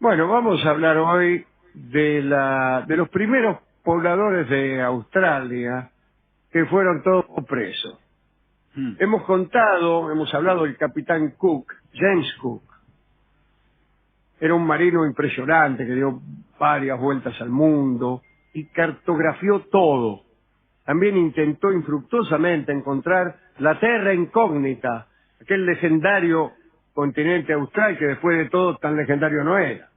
Bueno, vamos a hablar hoy de los primeros pobladores de Australia que fueron todos presos. Mm. Hemos hablado del capitán Cook, James Cook. Era un marino impresionante que dio varias vueltas al mundo y cartografió todo. También intentó infructuosamente encontrar la Terra Incógnita, aquel legendario continente austral que después de todo tan legendario no era.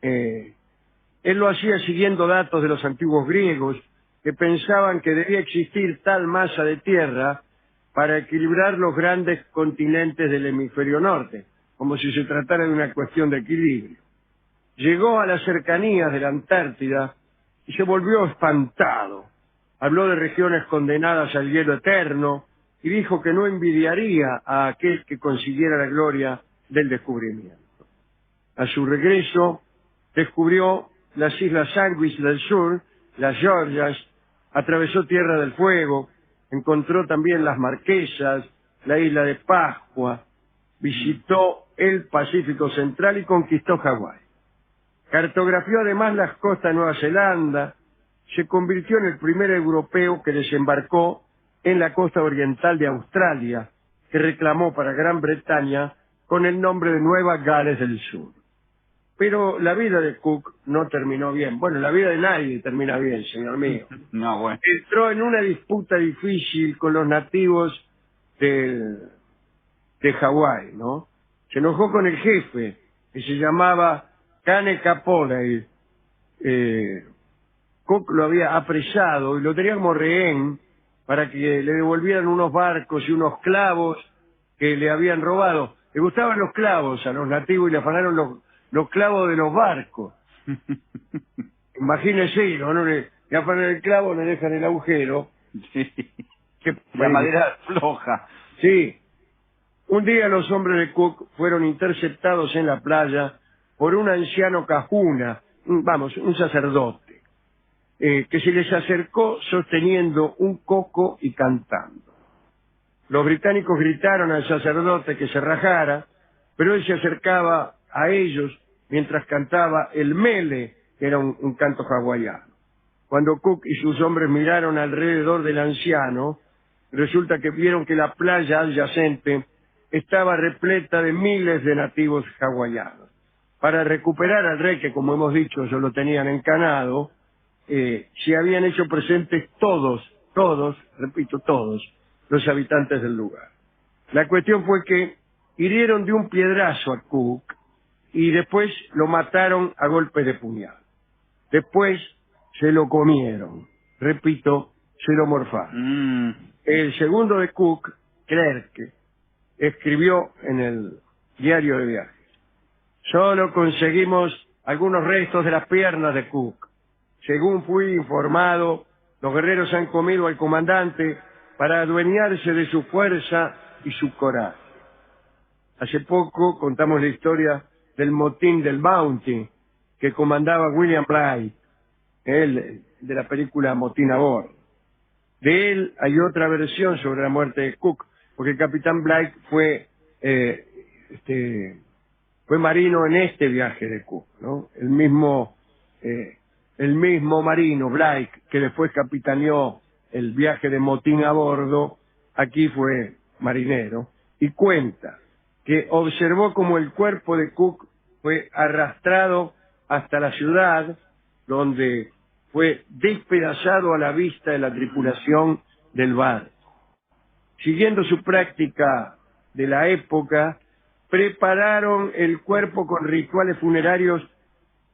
Él lo hacía siguiendo datos de los antiguos griegos que pensaban que debía existir tal masa de tierra para equilibrar los grandes continentes del hemisferio norte, como si se tratara de una cuestión de equilibrio. Llegó a las cercanías de la Antártida y se volvió espantado. Habló de regiones condenadas al hielo eterno y dijo que no envidiaría a aquel que consiguiera la gloria del descubrimiento. A su regreso, descubrió las Islas Sandwich del sur, las Georgias, atravesó Tierra del Fuego, encontró también las Marquesas, la isla de Pascua, visitó el Pacífico Central y conquistó Hawái. Cartografió además las costas de Nueva Zelanda, se convirtió en el primer europeo que desembarcó en la costa oriental de Australia, que reclamó para Gran Bretaña con el nombre de Nueva Gales del Sur. Pero la vida de Cook no terminó bien. Bueno, la vida de nadie termina bien, señor mío. No, bueno. Entró en una disputa difícil con los nativos de, de Hawái, ¿no? Se enojó con el jefe, que se llamaba Cane Capoley. Cook lo había apresado y lo tenía como rehén para que le devolvieran unos barcos y unos clavos que le habían robado. Le gustaban los clavos a los nativos y le afanaron los clavos de los barcos. Imagínese, ¿no? Le afanan el clavo, le dejan el agujero. Sí. Que, La madera floja. sí. Un día los hombres de Cook fueron interceptados en la playa por un anciano cajuna, un sacerdote, que se les acercó sosteniendo un coco y cantando. Los británicos gritaron al sacerdote que se rajara, pero él se acercaba a ellos mientras cantaba el mele, que era un canto hawaiano. Cuando Cook y sus hombres miraron alrededor del anciano, resulta que vieron que la playa adyacente estaba repleta de miles de nativos hawaianos. Para recuperar al rey, que como hemos dicho, ellos lo tenían encanado, se habían hecho presentes todos, repito, todos, los habitantes del lugar. La cuestión fue que hirieron de un piedrazo a Cook y después lo mataron a golpes de puñal. Después se lo comieron. Repito, se lo morfaron. Mm. El segundo de Cook, Clerk, escribió en el diario de viajes: solo conseguimos algunos restos de las piernas de Cook. Según fui informado, los guerreros han comido al comandante para adueñarse de su fuerza y su coraje. Hace poco contamos la historia del motín del Bounty que comandaba William Bligh, él de la película Motín a Bordo. De él hay otra versión sobre la muerte de Cook, porque el capitán Bligh fue marino en este viaje de Cook, ¿no? El mismo marino, Bligh, que después capitaneó el viaje de Motín a Bordo, aquí fue marinero, y cuenta que observó como el cuerpo de Cook fue arrastrado hasta la ciudad, donde fue despedazado a la vista de la tripulación del barco. Siguiendo su práctica de la época, prepararon el cuerpo con rituales funerarios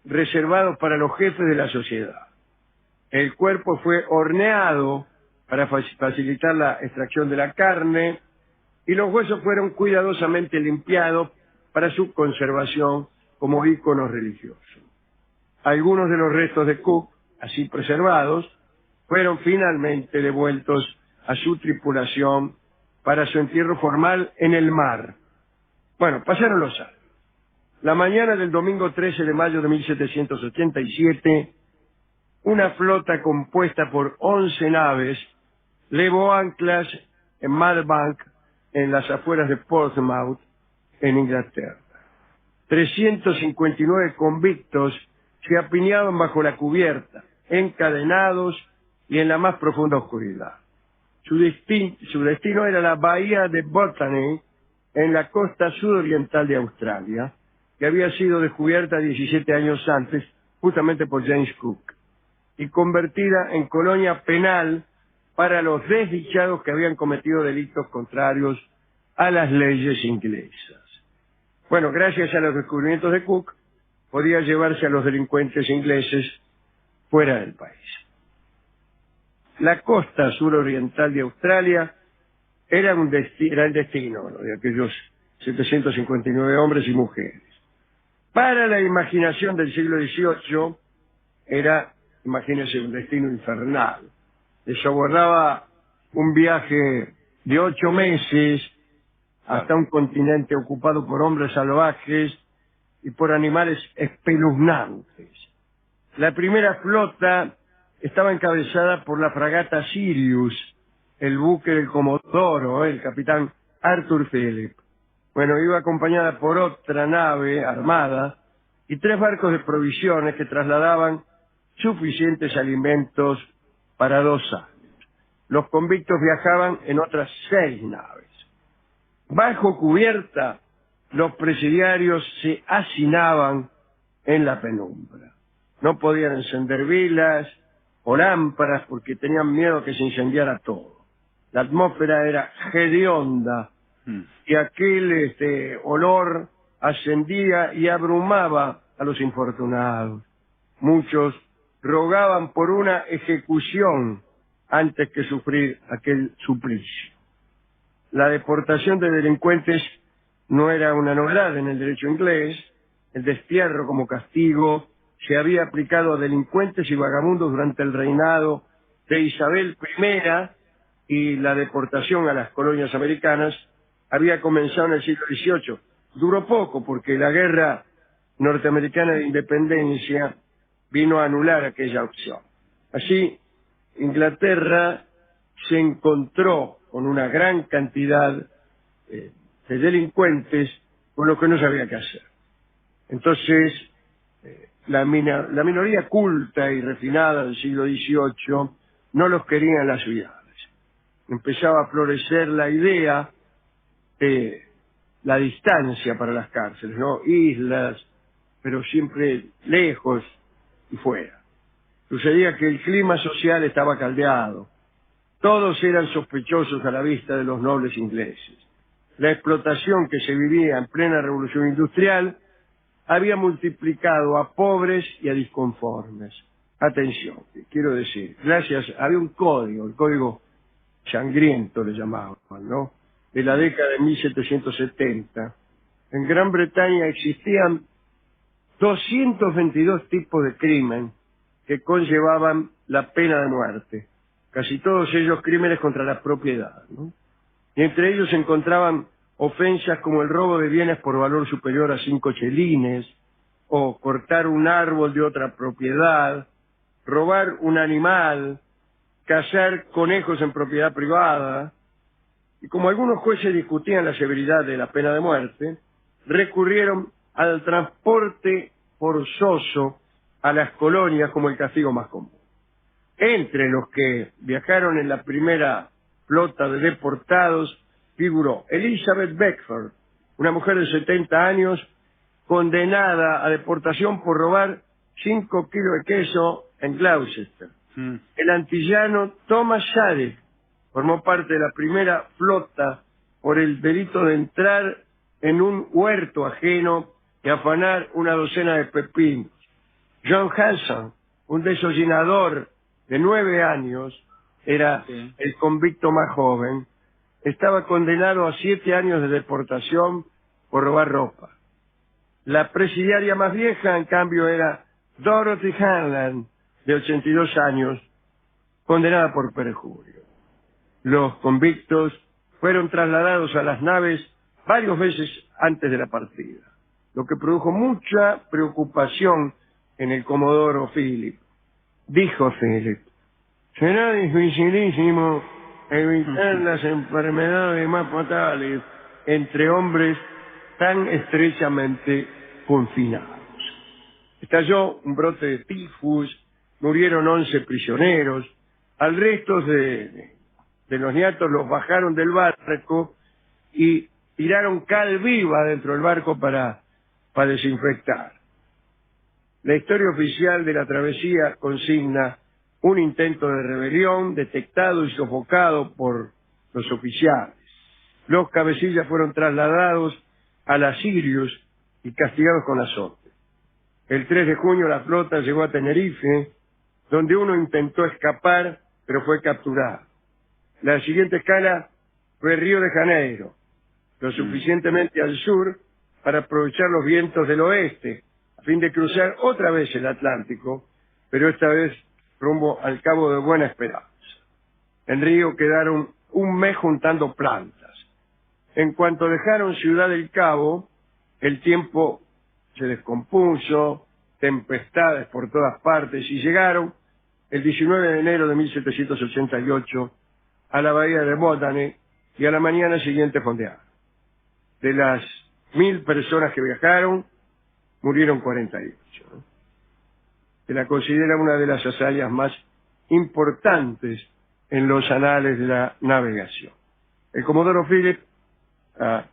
reservados para los jefes de la sociedad. El cuerpo fue horneado para facilitar la extracción de la carne y los huesos fueron cuidadosamente limpiados para su conservación como íconos religiosos. Algunos de los restos de Cook, así preservados, fueron finalmente devueltos a su tripulación para su entierro formal en el mar. Bueno, pasaron los años. La mañana del domingo 13 de mayo de 1787, una flota compuesta por 11 naves levó anclas en Mudbank, en las afueras de Portsmouth, en Inglaterra. 359 convictos se apiñaban bajo la cubierta, encadenados y en la más profunda oscuridad. Su destino era la bahía de Botany, en la costa sudoriental de Australia, que había sido descubierta 17 años antes, justamente por James Cook, y convertida en colonia penal para los desdichados que habían cometido delitos contrarios a las leyes inglesas. Bueno, gracias a los descubrimientos de Cook, podía llevarse a los delincuentes ingleses fuera del país. La costa suroriental de Australia era el destino, ¿no?, de aquellos 759 hombres y mujeres. Para la imaginación del siglo XVIII era, imagínense, un destino infernal. Les aguardaba un viaje de 8 meses hasta un continente ocupado por hombres salvajes y por animales espeluznantes. La primera flota estaba encabezada por la fragata Sirius, el buque del Comodoro, el capitán Arthur Phillip. Bueno, iba acompañada por otra nave armada y 3 barcos de provisiones que trasladaban suficientes alimentos para 2 años. Los convictos viajaban en otras 6 naves. Bajo cubierta, los presidiarios se hacinaban en la penumbra. No podían encender velas o lámparas porque tenían miedo que se incendiara todo. La atmósfera era hedionda y aquel olor ascendía y abrumaba a los infortunados. Muchos rogaban por una ejecución antes que sufrir aquel suplicio. La deportación de delincuentes no era una novedad en el derecho inglés. El destierro como castigo se había aplicado a delincuentes y vagabundos durante el reinado de Isabel I, y la deportación a las colonias americanas había comenzado en el siglo XVIII. Duró poco porque la guerra norteamericana de independencia vino a anular aquella opción. Así, Inglaterra se encontró con una gran cantidad de delincuentes, con lo que no sabía qué hacer. Entonces, la minoría culta y refinada del siglo XVIII no los quería en las ciudades. Empezaba a florecer la idea de la distancia para las cárceles, ¿no? Islas, pero siempre lejos y fuera. Sucedía que el clima social estaba caldeado. Todos eran sospechosos a la vista de los nobles ingleses. La explotación que se vivía en plena revolución industrial había multiplicado a pobres y a disconformes. Atención, quiero decir, había un código, el código sangriento le llamaban, ¿no?, de la década de 1770. En Gran Bretaña existían 222 tipos de crimen que conllevaban la pena de muerte. Casi todos ellos crímenes contra la propiedad, ¿no? Y entre ellos se encontraban ofensas como el robo de bienes por valor superior a 5 chelines, o cortar un árbol de otra propiedad, robar un animal, cazar conejos en propiedad privada. Y como algunos jueces discutían la severidad de la pena de muerte, recurrieron al transporte forzoso a las colonias como el castigo más común. Entre los que viajaron en la primera flota de deportados figuró Elizabeth Beckford, una mujer de 70 años condenada a deportación por robar 5 kilos de queso en Gloucester. El antillano Thomas Sharif formó parte de la primera flota por el delito de entrar en un huerto ajeno y afanar una docena de pepinos. John Hanson, un desollinador de 9 años, era el convicto más joven, estaba condenado a 7 años de deportación por robar ropa. La presidiaria más vieja, en cambio, era Dorothy Hanlan, de 82 años, condenada por perjurio. Los convictos fueron trasladados a las naves varias veces antes de la partida, lo que produjo mucha preocupación en el Comodoro Phillip. Dijo Phillip: será dificilísimo evitar las enfermedades más fatales entre hombres tan estrechamente confinados. Estalló un brote de tifus, murieron 11 prisioneros, al resto de los niatos los bajaron del barco y tiraron cal viva dentro del barco para desinfectar. La historia oficial de la travesía consigna un intento de rebelión detectado y sofocado por los oficiales. Los cabecillas fueron trasladados a la Sirius y castigados con azote. El 3 de junio la flota llegó a Tenerife, donde uno intentó escapar, pero fue capturado. La siguiente escala fue Río de Janeiro, lo suficientemente al sur para aprovechar los vientos del oeste, a fin de cruzar otra vez el Atlántico, pero esta vez rumbo al Cabo de Buena Esperanza. En Río quedaron un mes juntando plantas. En cuanto dejaron Ciudad del Cabo, el tiempo se descompuso, tempestades por todas partes, y llegaron el 19 de enero de 1788 a la bahía de Botany y a la mañana siguiente fondearon. De las 1000 personas que viajaron, murieron 48. ¿No? Se la considera una de las hazañas más importantes en los anales de la navegación. El comodoro Philip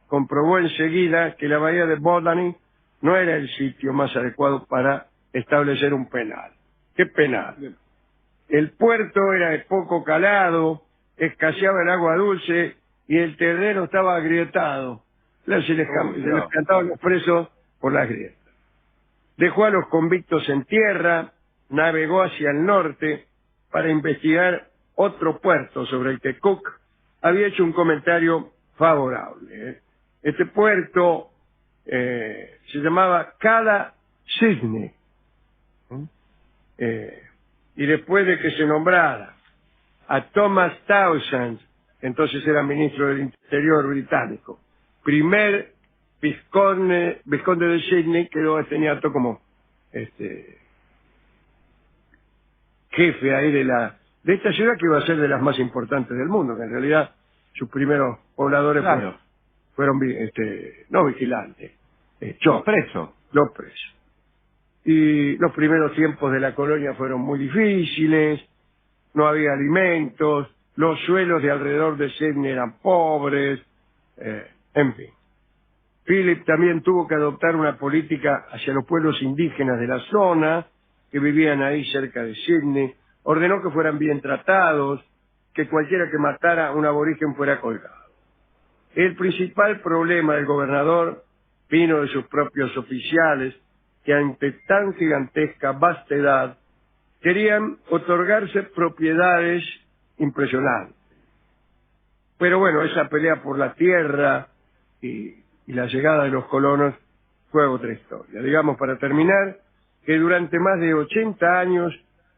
comprobó enseguida que la bahía de Botany no era el sitio más adecuado para establecer un penal. ¿Qué penal? El puerto era de poco calado, escaseaba el agua dulce y el terreno estaba agrietado. Se les cantaban los presos por las grietas. Dejó a los convictos en tierra, navegó hacia el norte para investigar otro puerto sobre el que Cook había hecho un comentario favorable. Este puerto se llamaba Cala Sydney. Y después de que se nombrara a Thomas Townshend, entonces era ministro del Interior británico, primer vizconde de Sydney, quedó este niato como jefe ahí de esta ciudad que iba a ser de las más importantes del mundo, que en realidad sus primeros pobladores fueron no vigilantes, los presos. Y los primeros tiempos de la colonia fueron muy difíciles, no había alimentos, los suelos de alrededor de Sydney eran pobres, en fin. Philip también tuvo que adoptar una política hacia los pueblos indígenas de la zona, que vivían ahí cerca de Sydney, ordenó que fueran bien tratados, que cualquiera que matara a un aborigen fuera colgado. El principal problema del gobernador vino de sus propios oficiales, que ante tan gigantesca vastedad querían otorgarse propiedades impresionantes. Pero bueno, esa pelea por la tierra y la llegada de los colonos fue otra historia. Digamos, para terminar, que durante más de 80 años,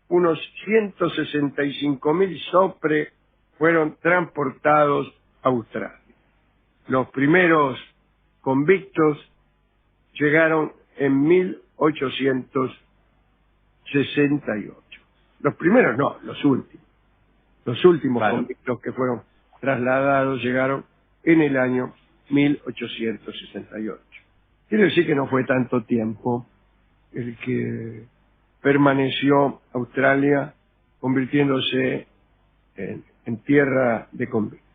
unos 165.000 sopre fueron transportados a Australia. Los primeros convictos llegaron en 1868. Los primeros no, los últimos. Los últimos convictos que fueron trasladados llegaron en el año 1868. Quiero decir que no fue tanto tiempo el que permaneció Australia convirtiéndose en tierra de convictos.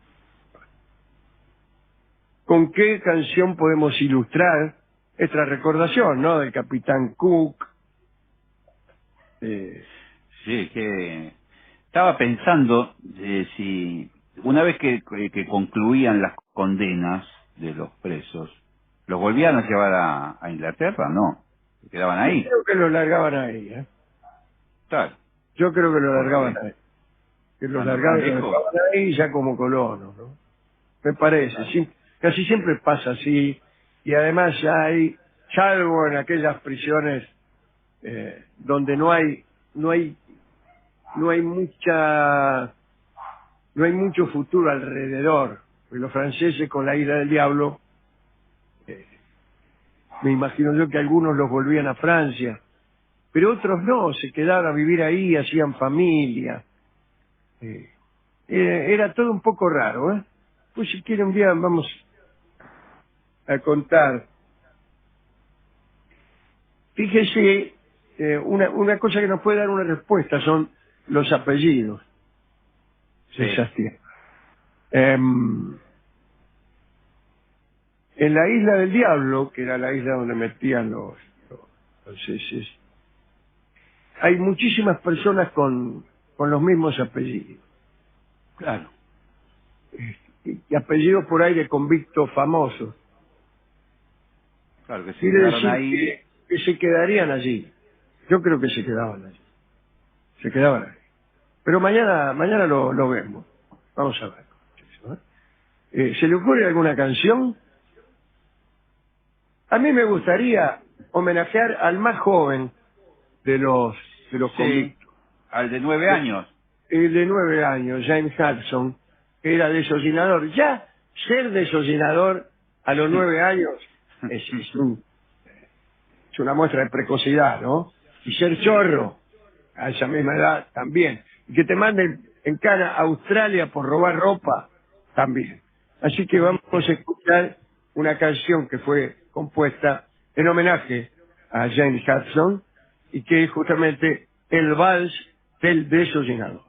¿Con qué canción podemos ilustrar esta recordación, no, del capitán Cook? Sí, que estaba pensando si una vez que concluían las condenas de los presos, ¿los volvían a llevar a Inglaterra? No, se quedaban ahí. Yo creo que los largaban ahí, Claro. Yo creo que los largaban ahí. Que los largaban ahí ya como colonos, ¿no? Me parece, claro. Sí, casi siempre pasa así, y además ya hay, salvo en aquellas prisiones donde no hay mucho futuro alrededor. Porque los franceses con la Isla del Diablo, me imagino yo que algunos los volvían a Francia, pero otros no, se quedaban a vivir ahí, hacían familia. Era todo un poco raro, Pues si quieren un día vamos a contar Fíjese, una cosa que nos puede dar una respuesta son los apellidos de Sí. esas tierras. En la isla del Diablo, que era la isla donde metían los heces, hay muchísimas personas con los mismos apellidos. Claro. Y apellidos por ahí de convictos famosos. Claro que se Quiere quedaron decir ahí. que se quedarían allí. Yo creo que se quedaban allí. Se quedaban allí. Pero mañana lo vemos. Vamos a ver. ¿Se le ocurre alguna canción? A mí me gustaría homenajear al más joven de los Sí. convictos. Al de 9 años. El de 9 años, James Hudson, que era desollinador. Ya ser desollinador a los 9 años es una muestra de precocidad, ¿no? Y ser chorro a esa misma edad también. Y que te manden en cana a Australia por robar ropa también. Así que vamos a escuchar una canción que fue compuesta en homenaje a James Hudson y que es justamente el vals del desollinador.